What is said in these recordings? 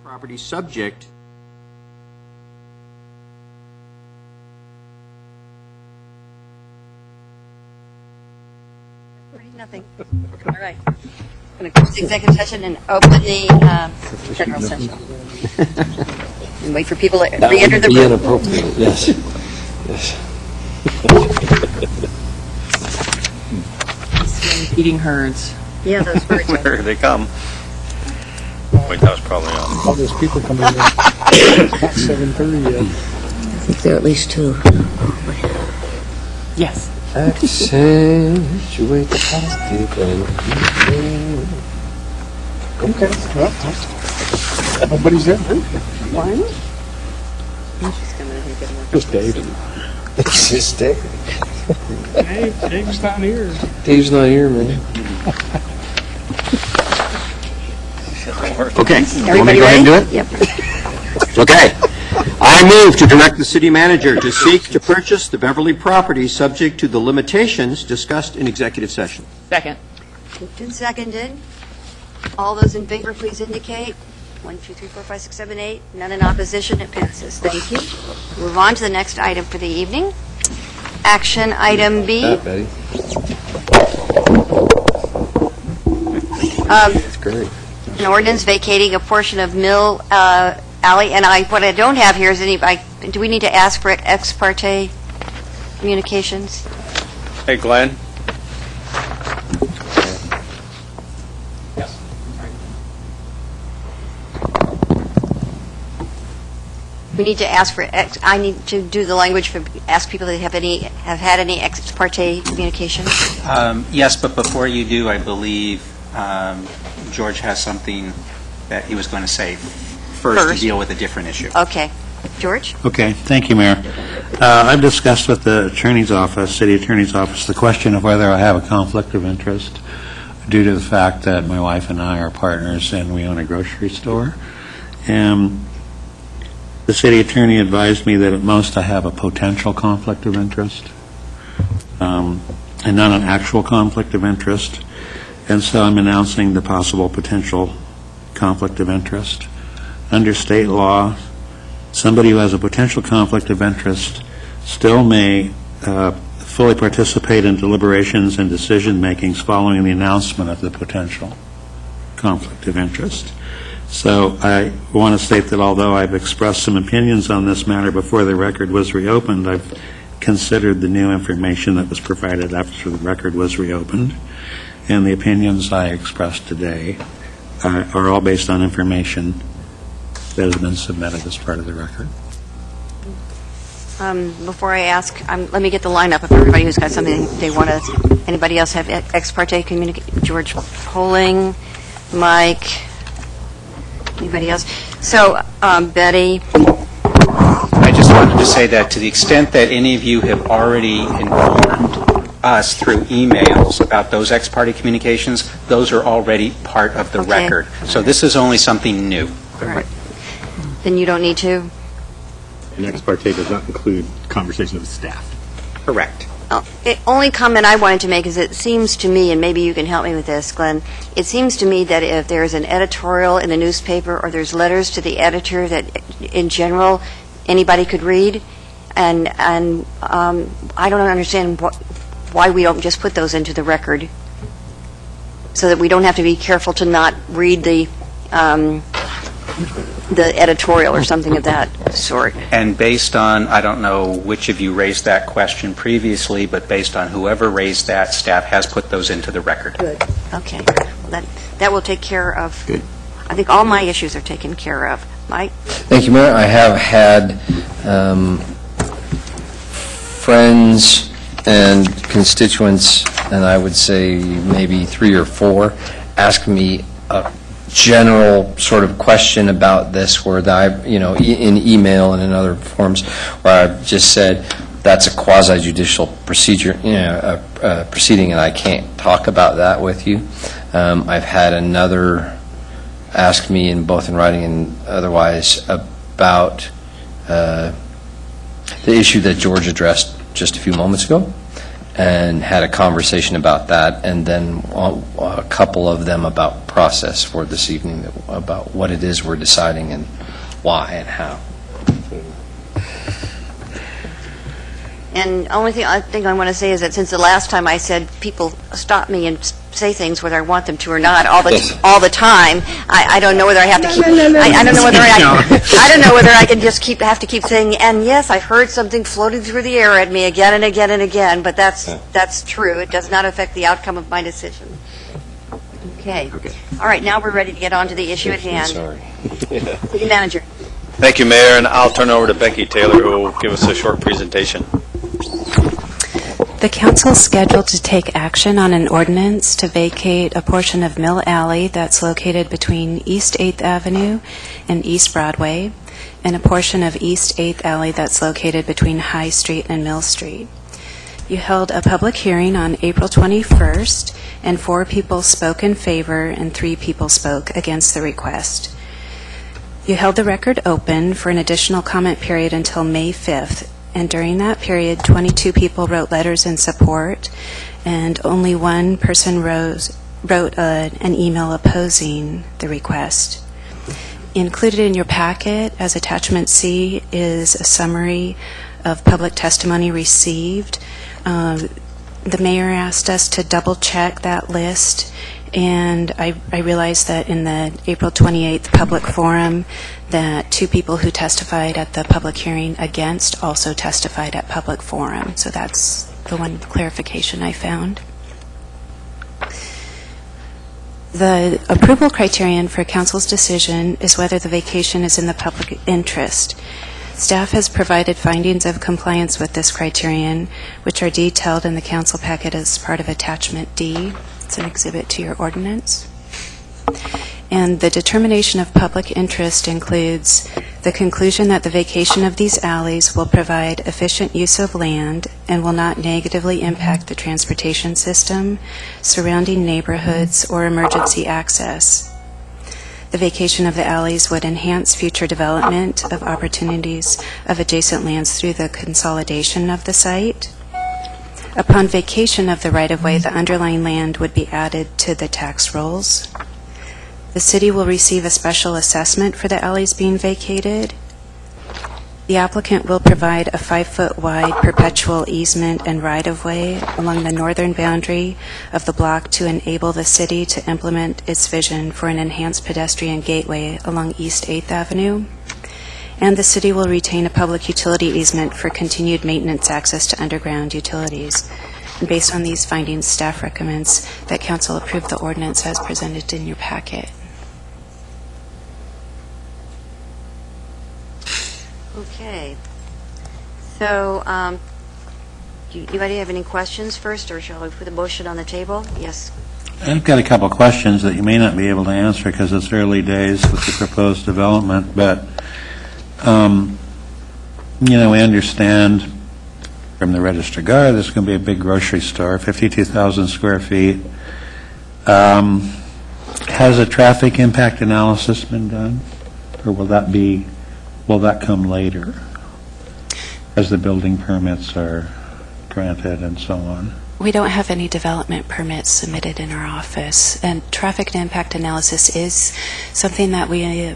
property subject Nothing. All right. I'm going to close the executive session and open the general session. And wait for people to re-enter the room. Inappropriate, yes. Yes. Eating herds. Yeah, those birds. Here they come. Wait, that was probably on. All those people coming in. It's not 7:30 yet. I think there are at least two. Yes. Accentuate the positive and Okay. Well, nobody's there. Just Dave. it's just Dave. Hey, Dave's not here. Dave's not here, man. Okay. Everybody go ahead and do ready? it? Yep. Okay. I move to direct the city manager to seek to purchase the Beverly property subject to the limitations discussed in executive session. Second. Moved and seconded. All those in favor, please indicate. 1, 2, 3, 4, 5, 6, 7, 8. None in opposition. It passes. Thank you. Move on to the next item for the evening. Action item B. Betty. That's great. An ordinance vacating a portion of Mill Alley, and what I don't have here is do we need to ask for ex parte communications? Hey, Glenn? We need to ask for I need to do the language for ask people that have had any ex parte communications. Yes, but before you do, I believe George has something that he was going to say first to deal with a different issue. Okay. George? Okay, thank you, Mayor. I've discussed with the Attorney's Office, City Attorney's Office, the question of whether I have a conflict of interest due to the fact that my wife and I are partners and we own a grocery store. And the city attorney advised me that at most I have a potential conflict of interest and not an actual conflict of interest. And so I'm announcing the possible potential conflict of interest. Under state law, somebody who has a potential conflict of interest still may fully participate in deliberations and decision-makings following the announcement of the potential conflict of interest. So I want to state that although I've expressed some opinions on this matter before the record was reopened, I've considered the new information that was provided after the record was reopened, and the opinions I expressed today are all based on information that has been submitted as part of the record. Before I ask, let me get the lineup of everybody who's got something they want to. Anybody else have ex parte communication? George Poling, Mike. Anybody else? So, Betty. I just wanted to say that to the extent that any of you have already informed us through emails about those ex parte communications, those are already part of the record. So this is only something new. All right. Then you don't need to? And ex parte does not include conversations with staff. Correct. The only comment I wanted to make is it seems to me, and maybe you can help me with this, Glenn, it seems to me that if there's an editorial in the newspaper or there's letters to the editor that in general anybody could read, and I don't understand why we don't just put those into the record so that we don't have to be careful to not read the editorial or something of that sort. And based on, I don't know which of you raised that question previously, but based on whoever raised that, staff has put those into the record. Good. Okay. Well, that will take care of. Good. I think all my issues are taken care of. Mike? Thank you, Mayor. I have had friends and constituents, and I would say maybe 3 or 4, ask me a general sort of question about this where in email and in other forms where I've just said that's a quasi-judicial procedure, proceeding, and I can't talk about that with you. I've had another ask me in both in writing and otherwise about the issue that George addressed just a few moments ago. and had a conversation about that, and then a couple of them about process for this evening, about what it is we're deciding and why and how. And only thing I want to say is that since the last time I said people stop me and say things whether I want them to or not all the time, I don't know whether I have to keep. I don't know whether I don't know whether I can just have to keep saying. And yes, I've heard something floating through the air at me again and again and again. But that's true. It does not affect the outcome of my decision. Okay. All right. Now we're ready to get on to the issue at hand. Sorry. City Manager. Thank you, Mayor, and I'll turn over to Becky Taylor, who will give us a short presentation. The council is scheduled to take action on an ordinance to vacate a portion of Mill Alley that's located between East 8th Avenue and East Broadway, and a portion of East 8th Alley that's located between High Street and Mill Street. You held a public hearing on April 21st, and 4 people spoke in favor and 3 people spoke against the request. You held the record open for an additional comment period until May 5th, and during that period, 22 people wrote letters in support, and only 1 person wrote an email opposing the request. Included in your packet as Attachment C is a summary of public testimony received. The mayor asked us to double-check that list, and I realized that in the April 28th public forum that 2 people who testified at the public hearing against also testified at public forum. So that's the one clarification I found. The approval criterion for council's decision is whether the vacation is in the public interest. Staff has provided findings of compliance with this criterion, which are detailed in the council packet as part of Attachment D. It's an exhibit to your ordinance. And the determination of public interest includes the conclusion that the vacation of these alleys will provide efficient use of land and will not negatively impact the transportation system, surrounding neighborhoods, or emergency access. The vacation of the alleys would enhance future development of opportunities of adjacent lands through the consolidation of the site. Upon vacation of the right-of-way, the underlying land would be added to the tax rolls. The city will receive a special assessment for the alleys being vacated. The applicant will provide a 5-foot wide perpetual easement and right-of-way along the northern boundary of the block to enable the city to implement its vision for an enhanced pedestrian gateway along East 8th Avenue. And the city will retain a public utility easement for continued maintenance access to underground utilities. And based on these findings, staff recommends that council approve the ordinance as presented in your packet. Okay. So, do anybody have any questions first, or shall we put the motion on the table? Yes. I've got a couple of questions that you may not be able to answer because it's early days with the proposed development, but, we understand from the Register Guard there's going to be a big grocery store, 52,000 square feet. Has a traffic impact analysis been done, or will that come later as the building permits are granted and so on? We don't have any development permits submitted in our office, and traffic impact analysis is something that we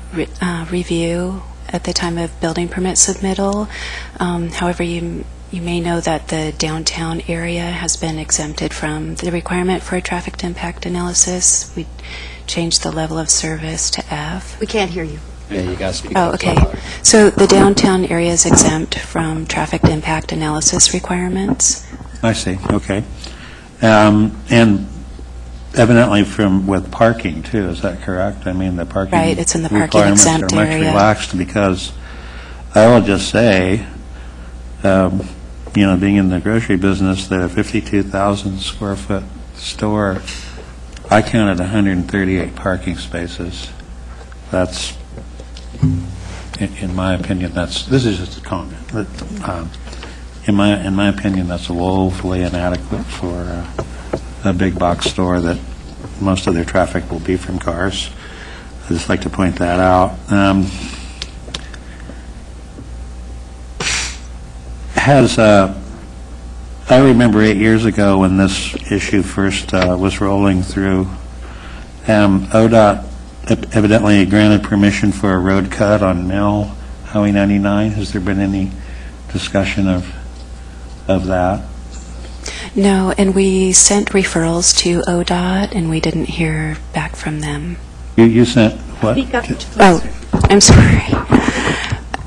review at the time of building permit submittal. However, you may know that the downtown area has been exempted from the requirement for a traffic impact analysis. We changed the level of service to F. We can't hear you. Yeah, you got to speak. Oh, okay. So the downtown area is exempt from traffic impact analysis requirements. I see, okay. And evidently with parking too, is that correct? I mean, the parking Right, it's in the parking requirements exempt are much area. relaxed because I will just say, being in the grocery business, the 52,000 square foot store, I counted 138 parking spaces. That's, in my opinion, this is just a comment. But, in my opinion, that's woefully inadequate for a big box store that most of their traffic will be from cars. I'd just like to point that out. I remember 8 years ago when this issue first was rolling through, ODOT evidently granted permission for a road cut on Mill Highway 99. Has there been any discussion of that? No, and we sent referrals to ODOT, and we didn't hear back from them. You sent what? Oh, I'm sorry.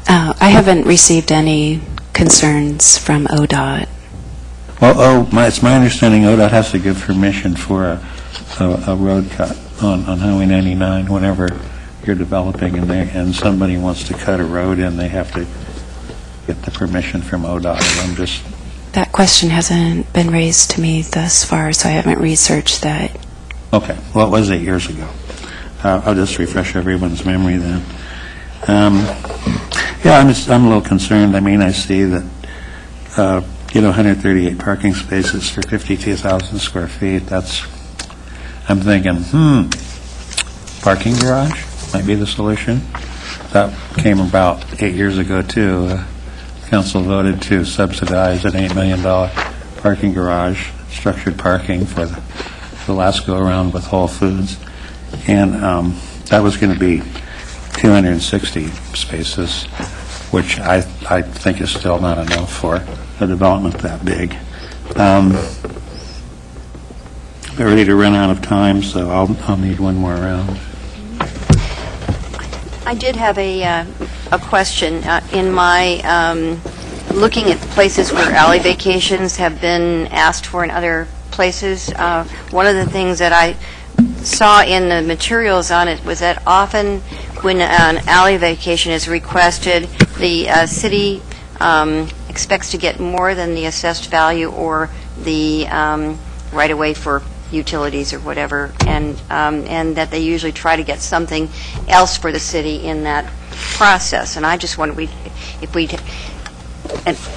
I haven't received any concerns from ODOT. Well, it's my understanding ODOT has to give permission for a road cut on Highway 99 whenever you're developing and somebody wants to cut a road in, they have to get the permission from ODOT. And That question hasn't been raised to me thus far, so I haven't researched that. Okay, well, it was 8 years ago. I'll just refresh everyone's memory then. Yeah, I'm a little concerned. I mean, I see that, 138 parking spaces for 52,000 square feet. I'm thinking, parking garage might be the solution. That came about 8 years ago, too. Council voted to subsidize an $8 million parking garage, structured parking for the last go-around with Whole Foods. And that was going to be 260 spaces, which I think is still not enough for a development that big. We're ready to run out of time, so I'll need one more round. I did have a question. In my looking at places where alley vacations have been asked for in other places, one of the things that I saw in the materials on it was that often when an alley vacation is requested, the city expects to get more than the assessed value or the right-of-way for utilities or whatever, and that they usually try to get something else for the city in that process. And I just wondered if we,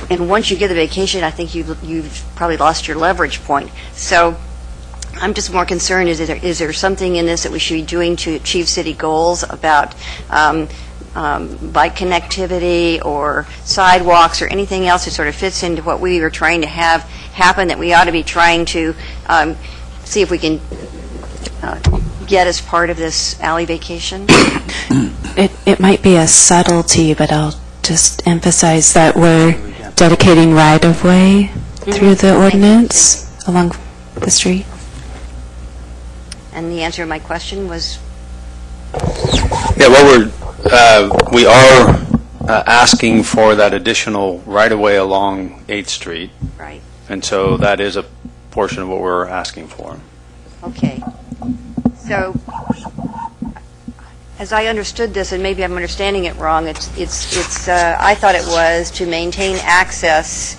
and once you get the vacation, I think you've probably lost your leverage point. So I'm just more concerned, is there something in this that we should be doing to achieve city goals about bike connectivity or sidewalks or anything else that sort of fits into what we were trying to have happen that we ought to be trying to see if we can get as part of this alley vacation? It might be a subtlety, but I'll just emphasize that we're dedicating right-of-way through the ordinance along the street. And the answer to my question was? Yeah, well, we are asking for that additional right-of-way along 8th Street, Right. and so that is a portion of what we're asking for. Okay. So, as I understood this, and maybe I'm understanding it wrong, it's I thought it was to maintain access.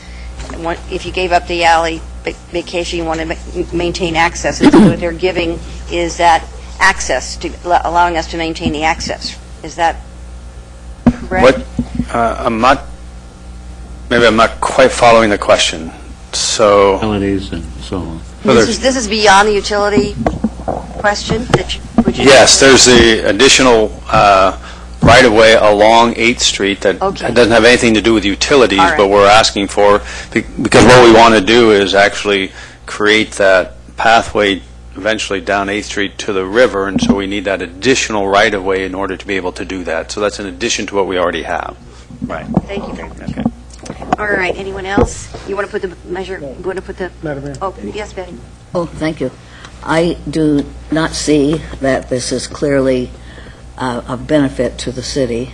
If you gave up the alley vacation, you want to maintain access. And so what they're giving is that access, allowing us to maintain the access. Is that correct? Maybe I'm not quite following the question. So, Holidays and so on. This is beyond the utility question? yes, there's the additional right-of-way along 8th Street that doesn't have anything to do with utilities, All right. but we're asking for, because what we want to do is actually create that pathway eventually down 8th Street to the river, and so we need that additional right-of-way in order to be able to do that. So that's in addition to what we already have. Right. Thank you very much. Okay. All right, anyone else? You want to put the measure, you want to put the... Madam Mayor. Oh, yes, Betty. Oh, thank you. I do not see that this is clearly of benefit to the city.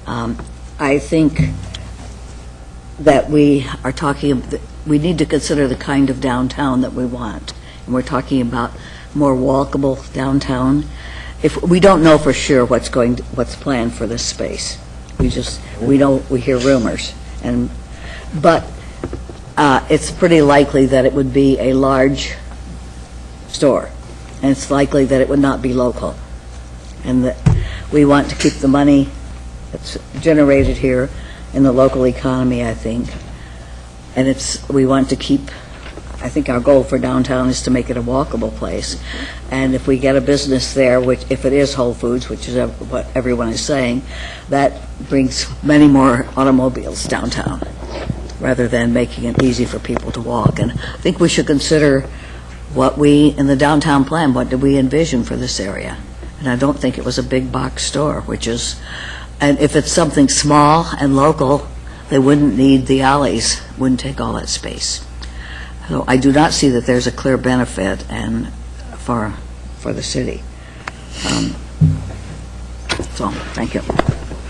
I think that we are talking, we need to consider the kind of downtown that we want. And we're talking about more walkable downtown. If we don't know for sure what's planned for this space. We hear rumors. But it's pretty likely that it would be a large store, and it's likely that it would not be local, and that we want to keep the money that's generated here in the local economy, I think, and we want to keep, I think our goal for downtown is to make it a walkable place, and if we get a business there, which if it is Whole Foods, which is what everyone is saying, that brings many more automobiles downtown. rather than making it easy for people to walk. And I think we should consider what in the downtown plan, what did we envision for this area? And I don't think it was a big box store, and if it's something small and local, they wouldn't need the alleys, wouldn't take all that space. So I do not see that there's a clear benefit for the city. So, thank you.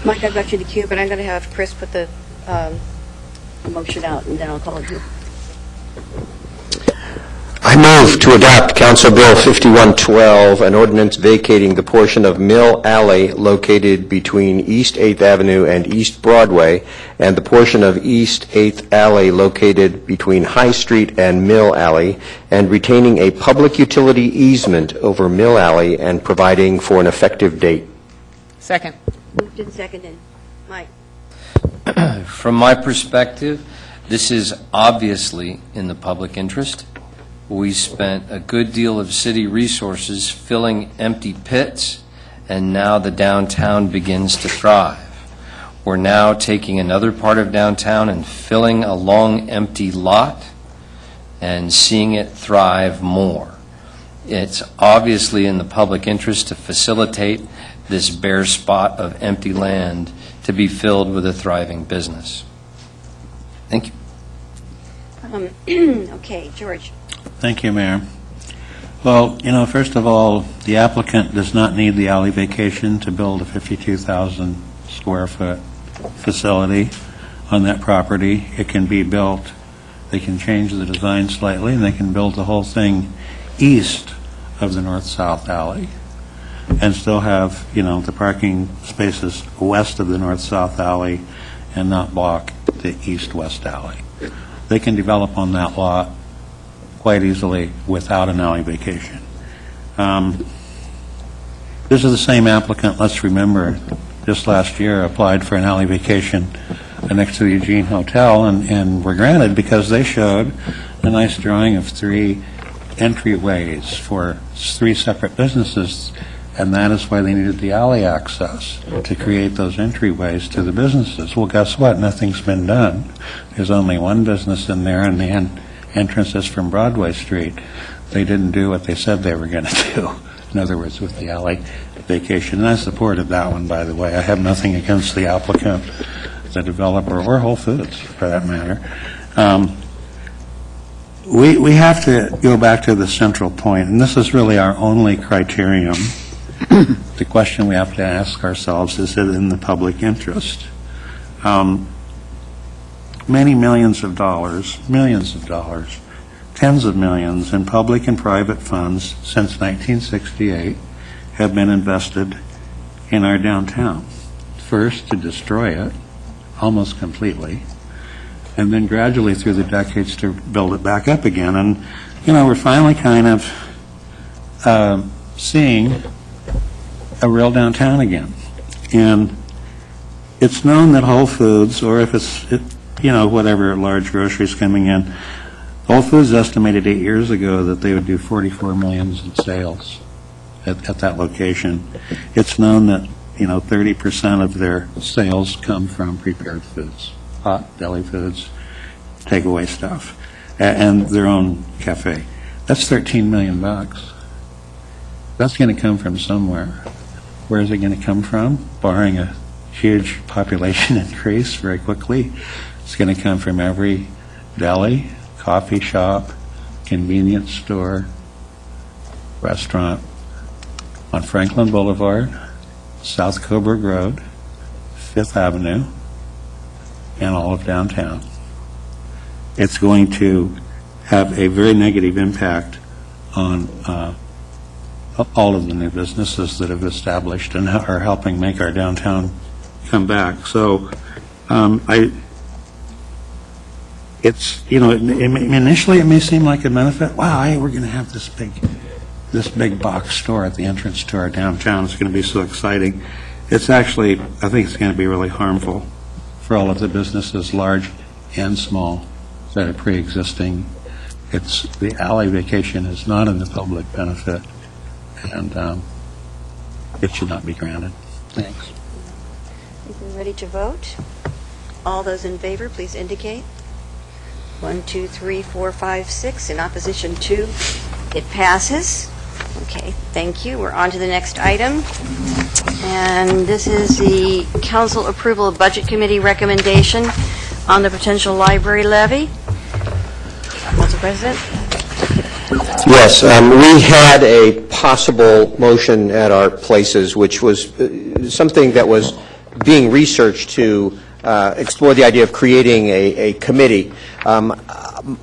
Mike, I've got you the queue, but I'm going to have Chris put the motion out, and then I'll call it you. I move to adopt Council Bill 5112, an ordinance vacating the portion of Mill Alley located between East 8th Avenue and East Broadway, and the portion of East 8th Alley located between High Street and Mill Alley, and retaining a public utility easement over Mill Alley and providing for an effective date. Second. Moved and seconded. Mike? From my perspective, this is obviously in the public interest. We spent a good deal of city resources filling empty pits, and now the downtown begins to thrive. We're now taking another part of downtown and filling a long empty lot and seeing it thrive more. It's obviously in the public interest to facilitate this bare spot of empty land to be filled with a thriving business. Thank you. Okay, George. Thank you, Mayor. Well, first of all, the applicant does not need the alley vacation to build a 52,000 square foot facility on that property. It can be built, they can change the design slightly, and they can build the whole thing east of the north-south alley and still have, the parking spaces west of the north-south alley and not block the east-west alley. They can develop on that lot quite easily without an alley vacation. This is the same applicant, let's remember, just last year applied for an alley vacation next to the Eugene Hotel and were granted because they showed a nice drawing of 3 entryways for 3 separate businesses, and that is why they needed the alley access to create those entryways to the businesses. Well, guess what? Nothing's been done. There's only one business in there, and the entrance is from Broadway Street. They didn't do what they said they were going to do. In other words, with the alley vacation. And I supported that one, by the way. I have nothing against the applicant, the developer, or Whole Foods, for that matter. We have to go back to the central point, and this is really our only criterion. The question we have to ask ourselves is it in the public interest? Many millions of dollars, tens of millions in public and private funds since 1968 have been invested in our downtown. First, to destroy it almost completely, and then gradually through the decades to build it back up again. And, we're finally kind of seeing a real downtown again. And it's known that Whole Foods, or if it's, whatever large groceries coming in, Whole Foods estimated 8 years ago that they would do $44 million in sales at that location. It's known that, 30% of their sales come from prepared foods, hot deli foods, takeaway stuff, and their own cafe. That's $13 million. That's going to come from somewhere. Where is it going to come from? Barring a huge population increase very quickly, it's going to come from every deli, coffee shop, convenience store, restaurant on Franklin Boulevard, South Coburg Road, Fifth Avenue, and all of downtown. It's going to have a very negative impact on all of the new businesses that have established and are helping make our downtown come back. So initially it may seem like a benefit. Wow, hey, we're going to have this big box store at the entrance to our downtown. It's going to be so exciting. It's actually, I think it's going to be really harmful for all of the businesses, large and small, that are pre-existing. The alley vacation is not in the public benefit, and it should not be granted. Thanks. I think we're ready to vote. All those in favor, please indicate. 1, 2, 3, 4, 5, 6. In opposition, 2. It passes. Okay, thank you. We're on to the next item. And this is the council approval of Budget Committee recommendation on the potential library levy. Council President? Yes, we had a possible motion at our places, which was something that was being researched to explore the idea of creating a committee.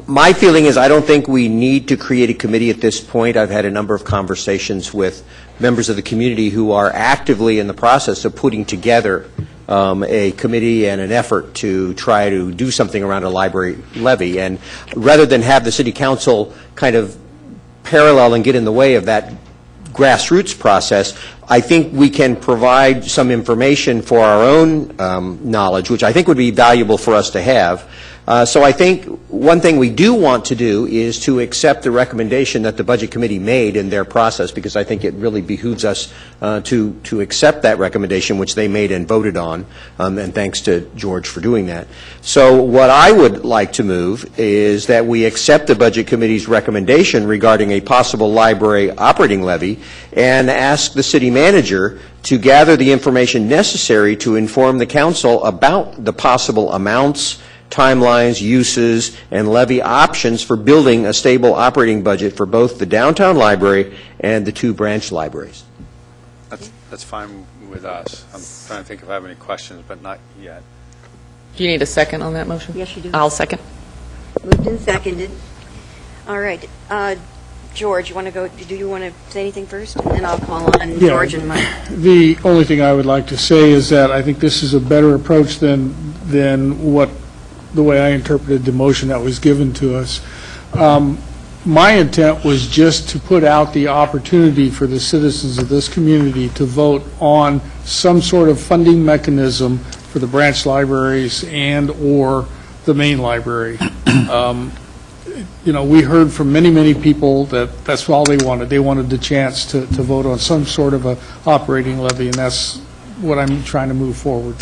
My feeling is I don't think we need to create a committee at this point. I've had a number of conversations with members of the community who are actively in the process of putting together a committee and an effort to try to do something around a library levy. And rather than have the city council kind of parallel and get in the way of that grassroots process, I think we can provide some information for our own knowledge, which I think would be valuable for us to have. So I think one thing we do want to do is to accept the recommendation that the Budget Committee made in their process, because I think it really behooves us to accept that recommendation, which they made and voted on, and thanks to George for doing that. So what I would like to move is that we accept the Budget Committee's recommendation regarding a possible library operating levy and ask the city manager to gather the information necessary to inform the council about the possible amounts, timelines, uses, and levy options for building a stable operating budget for both the downtown library and the 2 branch libraries. That's fine with us. I'm trying to think if I have any questions, but not yet. Do you need a second on that motion? Yes, you do. I'll second. Moved and seconded. All right. George, you want to go? Do you want to say anything first? And then I'll call on George and Mike. The only thing I would like to say is that I think this is a better approach than what the way I interpreted the motion that was given to us. My intent was just to put out the opportunity for the citizens of this community to vote on some sort of funding mechanism for the branch libraries and or the main library. You know, we heard from many people that that's all they wanted. They wanted the chance to vote on some sort of a operating levy, and that's what I'm trying to move forward.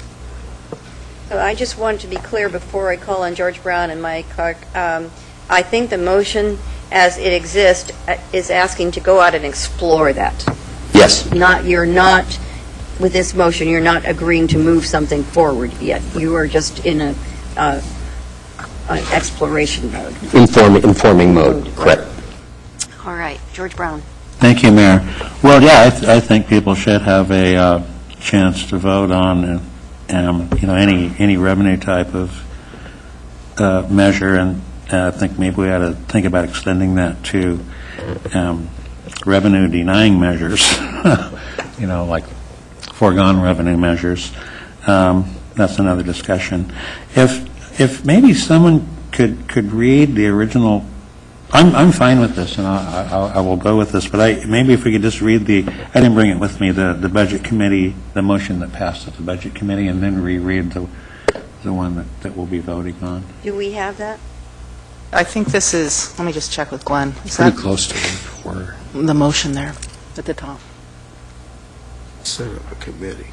So I just wanted to be clear before I call on George Brown and Mike Clark. I think the motion as it exists is asking to go out and explore that. Yes. You're not, with this motion, you're not agreeing to move something forward yet. You are just in an exploration mode. Informing mode, correct. All right. George Brown. Thank you, Mayor. Well, yeah, I think people should have a chance to vote on you know, any revenue type of measure, and I think maybe we ought to think about extending that to revenue denying measures, you know, like foregone revenue measures. That's another discussion. If maybe someone could read the original, I'm fine with this, and I will go with this, but maybe if we could just read I didn't bring it with me, the Budget Committee, the motion that passed at the Budget Committee, and then reread the one that we'll be voting on. Do we have that? I think this is, let me just check with Glenn. Is Pretty that close to it. the motion there at the top? Set up a committee.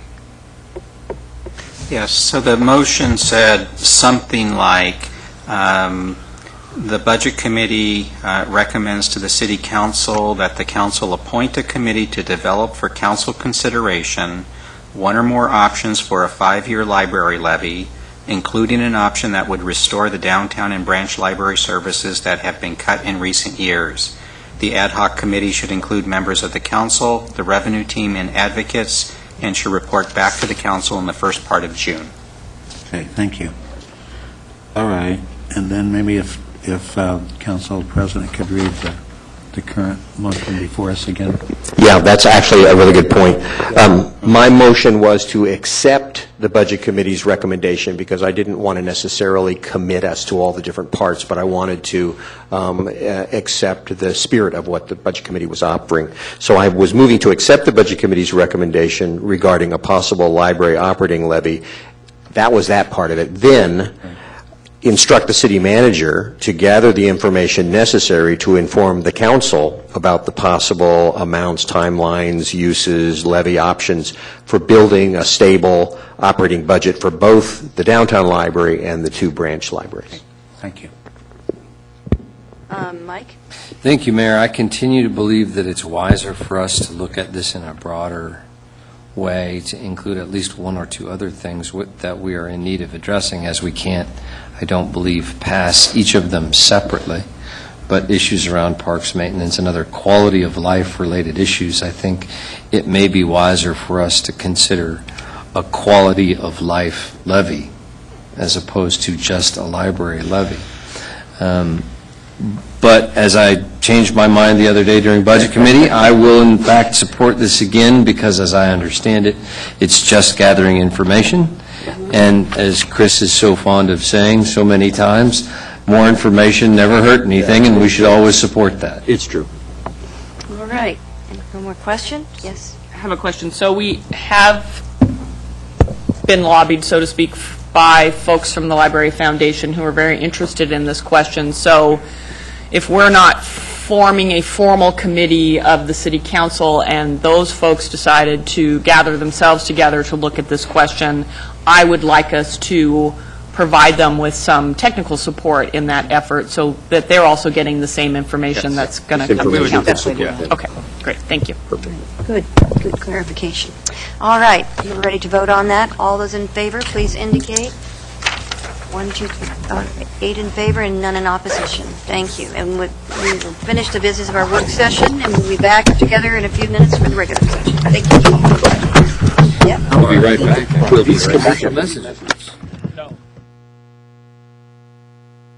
Yes, so the motion said something like, the Budget Committee recommends to the City Council that the Council appoint a committee to develop for Council consideration one or more options for a 5-year library levy, including an option that would restore the downtown and branch library services that have been cut in recent years. The ad hoc committee should include members of the Council, the revenue team, and advocates, and should report back to the Council in the first part of June. Okay, thank you. All right, and then maybe if Council President could read the current motion before us again. Yeah, that's actually a really good point. My motion was to accept the Budget Committee's recommendation because I didn't want to necessarily commit us to all the different parts, but I wanted to accept the spirit of what the Budget Committee was offering. So I was moving to accept the Budget Committee's recommendation regarding a possible library operating levy. That was that part of it. Then instruct the city manager to gather the information necessary to inform the council about the possible amounts, timelines, uses, levy options for building a stable operating budget for both the downtown library and the 2 branch libraries. Thank you. Mike? Thank you, Mayor. I continue to believe that it's wiser for us to look at this in a broader way, to include at least one or two other things that we are in need of addressing, as we can't, I don't believe, pass each of them separately. But issues around parks maintenance and other quality of life related issues, I think it may be wiser for us to consider a quality of life levy as opposed to just a library levy. But as I changed my mind the other day during Budget Committee, I will in fact support this again, because as I understand it, it's just gathering information. And as Chris is so fond of saying so many times, more information never hurt anything, and we should always support that. It's true. All right. No more questions? Yes. I have a question. So we have been lobbied, so to speak, by folks from the Library Foundation who are very interested in this question. So if we're not forming a formal committee of the City Council and those folks decided to gather themselves together to look at this question, I would like us to provide them with some technical support in that effort so that they're also getting the same information that's going to come to the council. Okay, great, thank you. Good clarification. All right, you're ready to vote on that? All those in favor, please indicate. 1, 2, 3, 8 in favor and none in opposition. Thank you. And we will finish the business of our work session, and we'll be back together in a few minutes for the regular session. Thank you. Yep. I'll be right back. We'll be right back.